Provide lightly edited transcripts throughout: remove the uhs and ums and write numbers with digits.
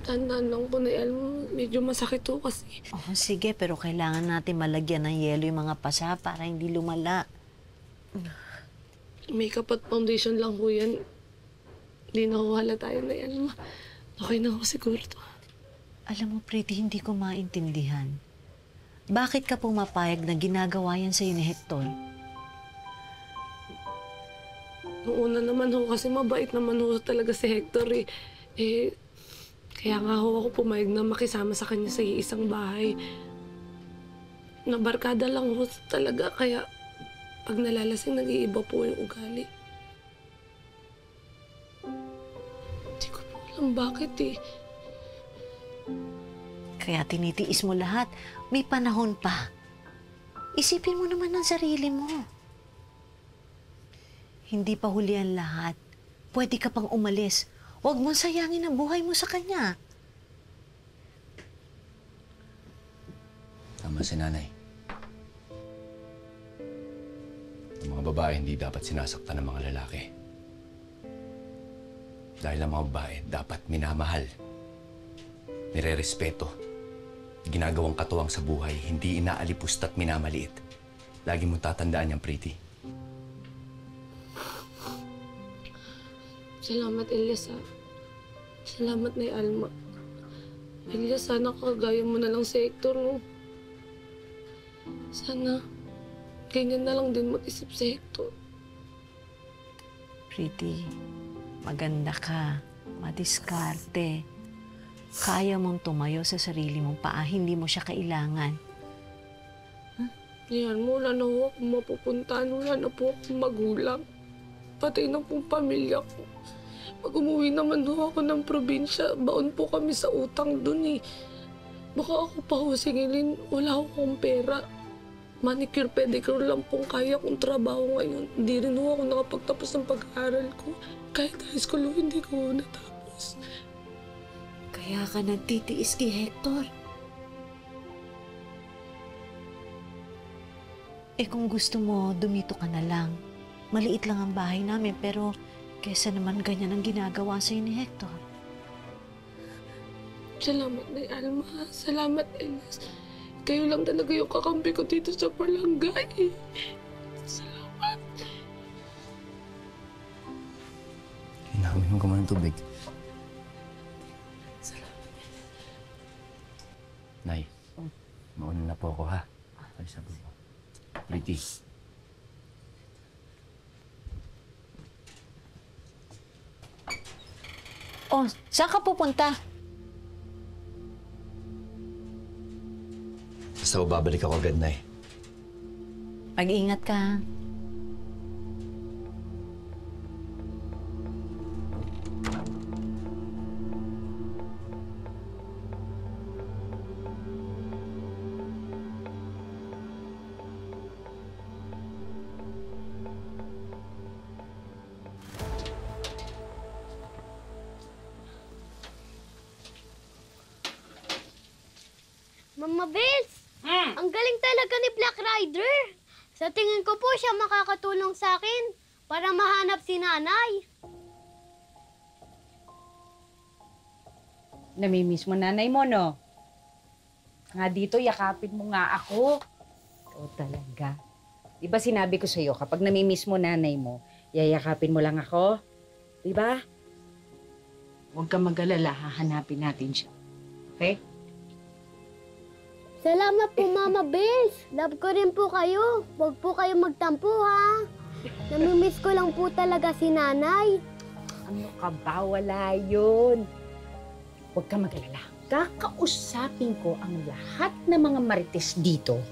Tandaan lang po na medyo masakit po kasi. Oh, sige, pero kailangan natin malagyan ng yelo yung mga pasa para hindi lumala. Makeup at foundation lang po yan. Hindi nakuhala tayo na Elma. Okay na ako siguro to. Alam mo, Pretty, hindi ko maintindihan. Bakit ka pumapayag na ginagawa yan sa'yo ni Hector? Noong una naman ho, kasi mabait naman ho talaga si Hector eh. Kaya nga ho ako pumayag na makisama sa kanya sa isang bahay. Nabarkada lang ho talaga, kaya pag nalalasing, nag-iiba po yung ugali. Hindi ko po alam bakit eh. Kaya tinitiis mo lahat. May panahon pa. Isipin mo naman ang sarili mo. Hindi pa huli ang lahat. Pwede ka pang umalis. Huwag mong sayangin ang buhay mo sa kanya. Tama si nanay. Ang mga babae hindi dapat sinasaktan ng mga lalaki. Dahil ang mga babae dapat minamahal, nire-respeto, ginagawang katuwang sa buhay, hindi inaalipusta at minamaliit. Lagi mo tatandaan yan, Pretty. Salamat, Elias, ha. Salamat na Alma. Elias, sana kagaya mo na lang si Hector, no? Sana ganyan na lang din mag-isip si Hector. Pretty, maganda ka. Madiskarte. Kaya mong tumayo sa sarili mong paa. Hindi mo siya kailangan. Yan mo, wala na ho akong mapupuntahan. Wala na po akong magulang. Pati na pong pamilya ko. Pag umuwi naman ho ako ng probinsya, baon po kami sa utang dun eh. Baka ako pa ho singilin, wala akong pera. Manicure, pedicure lang pong kaya kong trabaho ngayon. Hindi rin ho ako nakapagtapos ng pag-aaral ko. Kahit high school ho, hindi ko ho natapos. Kaya ka nagtitiis kay Hector. Kung gusto mo, dumito ka na lang. Maliit lang ang bahay namin, pero kesa naman ganyan ang ginagawa sa'yo ni Hector. Salamat na Alma. Salamat, Elias. Kayo lang talaga yung kakampi ko dito sa barangay. Salamat. Hinahawin mo ka muna ng tubig. Salamat. Nay, mauna na po ako, ha? Ay, sabi mo. Pretty. Oh, saan ka pupunta? Basta babalik ako agad, Nay. Mag-ingat ka. Mama Bells! Ang galing talaga ni Black Rider. Sa tingin ko po siya makakatulong sa akin para mahanap si nanay. Namimiss mo nanay mo, no? Nga dito, yakapin mo nga ako. Ikaw talaga. Di ba sinabi ko sa'yo, kapag namimiss mo nanay mo, yayakapin mo lang ako? Di ba? Huwag kang mag-alala, hahanapin natin siya. Okay? Salamat po, Mama Bells. Love ko rin po kayo. Huwag po kayo magtampo, ha? Namimiss ko lang po talaga si nanay. Ano ka ba? Wala yun. Huwag kang mag-alala. Kakausapin ko ang lahat ng mga marites dito.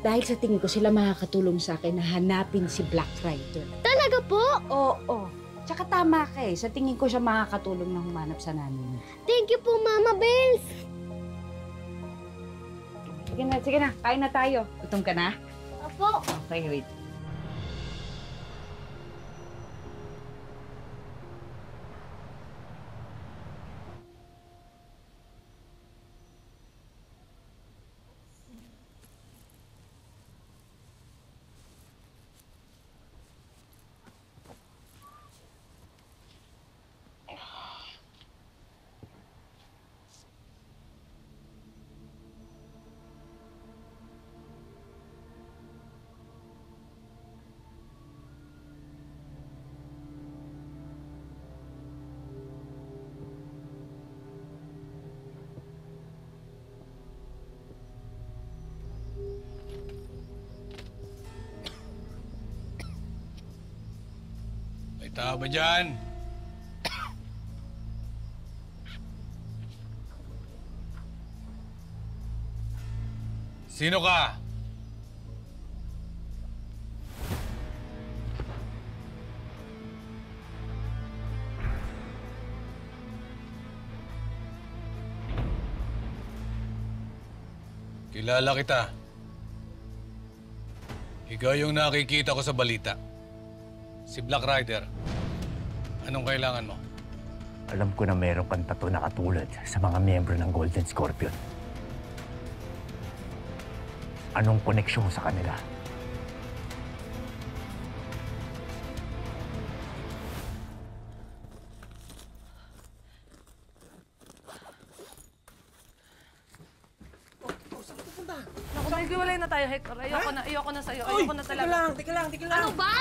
Dahil sa tingin ko sila makakatulong sa akin na hanapin si Black Rider. Talaga po? Oo. Tsaka tama ka eh. Sa tingin ko siya makakatulong na humanap sa nanay mo. Thank you po, Mama Bells. Sige na. Kain na tayo. Gutom ka na? Opo. Okay, wait. tao ba dyan? Sino ka? Kilala kita. Ikaw yung nakikita ko sa balita. Si Black Rider. Anong kailangan mo? Alam ko na meron kang tattoo na katulad sa mga miyembro ng Golden Scorpion. Anong koneksyon mo sa kanila? Naku, maghiwalay na tayo, Hector. Ayoko na sa'yo. Ayoko na talaga. Teka lang. Ano ba?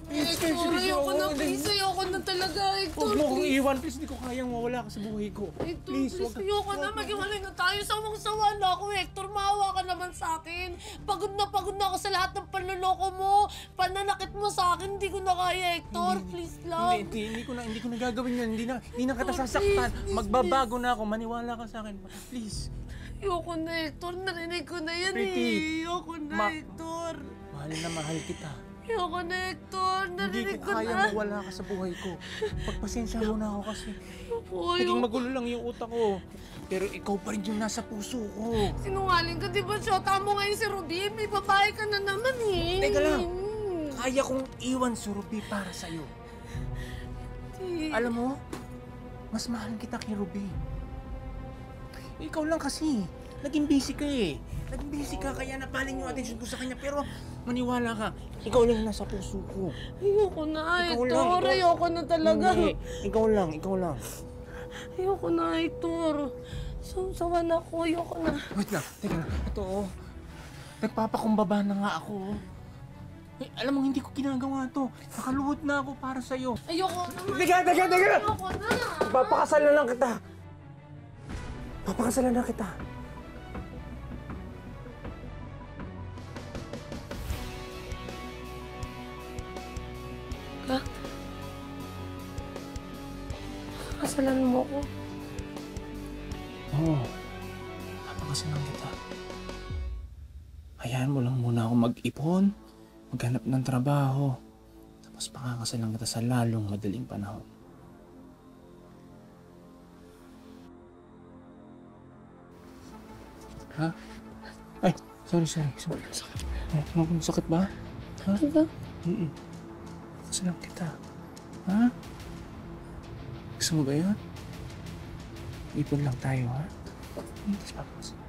Hector, ayoko na, please. Ayoko na talaga, Hector. Huwag mo akong iwan, please. Hindi ko kayang mawala ka sa buhay ko. Hector, Please, please, ayoko na. Maghiwalay na tayo. Sawang-sawa na ako, Hector. Maawa ka naman sa akin. Pagod na ako sa lahat ng panloloko mo. Pananakit mo sa akin. Hindi ko na kaya, Hector. Please lang. Hindi ko na gagawin yan. Hindi na kita Hector, sasaktan. please, Magbabago na ako. Maniwala ka sa akin. Please. Ayoko na, Hector. Narinig ko na yan, Pretty. Ayoko na, Hector. Mahal na mahal kita. Ayoko na, Hector. Hindi Narinig ko ko kaya na. mawala ka sa buhay ko. Pagpasensya mo na ako kasi. Ayoko. Naging magulo lang yung utak ko. Pero ikaw pa rin yung nasa puso ko. Sinungaling ka, di ba, Shota mo ngayon si Ruby? May babae ka na naman, eh. Teka lang. Kaya kong iwan si Ruby para sa'yo. Alam mo, mas mahal kita kay Ruby. Ikaw lang kasi. Naging busy ka eh. Naging busy ka kaya napaling yung atensyon ko sa kanya. Pero maniwala ka, ikaw lang yung nasa puso ko. Ayoko na, Ikaw Hector. lang, ikaw- Ayoko na talaga. Hindi. Ikaw lang. Ayoko na, Hector. Sawa na ako. Ayoko na. Wait lang, teka lang. Ito oh. Nagpapakumbaba na nga ako oh. Eh, alam mo, hindi ko ginagawa to. Nakaluhod na ako para sa'yo. Ayoko na. Teka! Ayoko na. Papakasalan lang kita. Papakasalan na kita. Ka? Kasalan mo ko. Oo. Papakasalan kita. Hayaan mo lang muna ako mag-ipon, maghanap ng trabaho, tapos pakakasalan kita sa lalong madaling panahon. Ha? Ay, sorry. Sakit ba? Ha? Diba? Kasalan kita. Ha? Gusto mo ba yun? Ipon lang tayo, ha? Tapos papakasalan.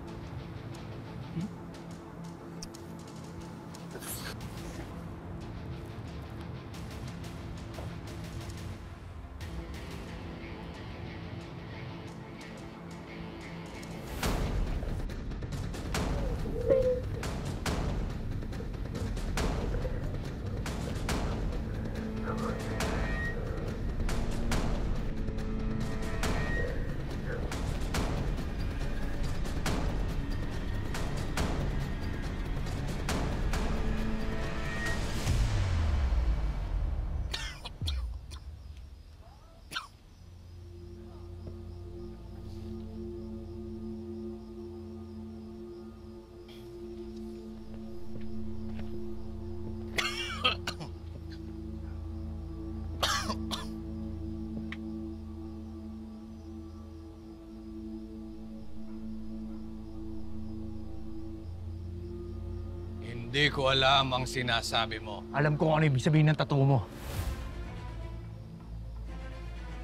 Hindi ko alam ang sinasabi mo. Alam ko kung ano ibig sabihin ng tattoo mo.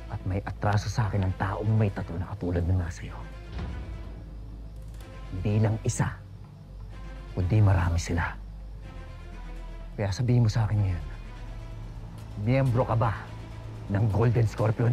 At may atraso sa akin ng taong may tattoo na katulad ng nasa iyo. Hindi lang isa, kundi marami sila. Kaya sabihin mo sa akin ngayon, miyembro ka ba ng Golden Scorpion?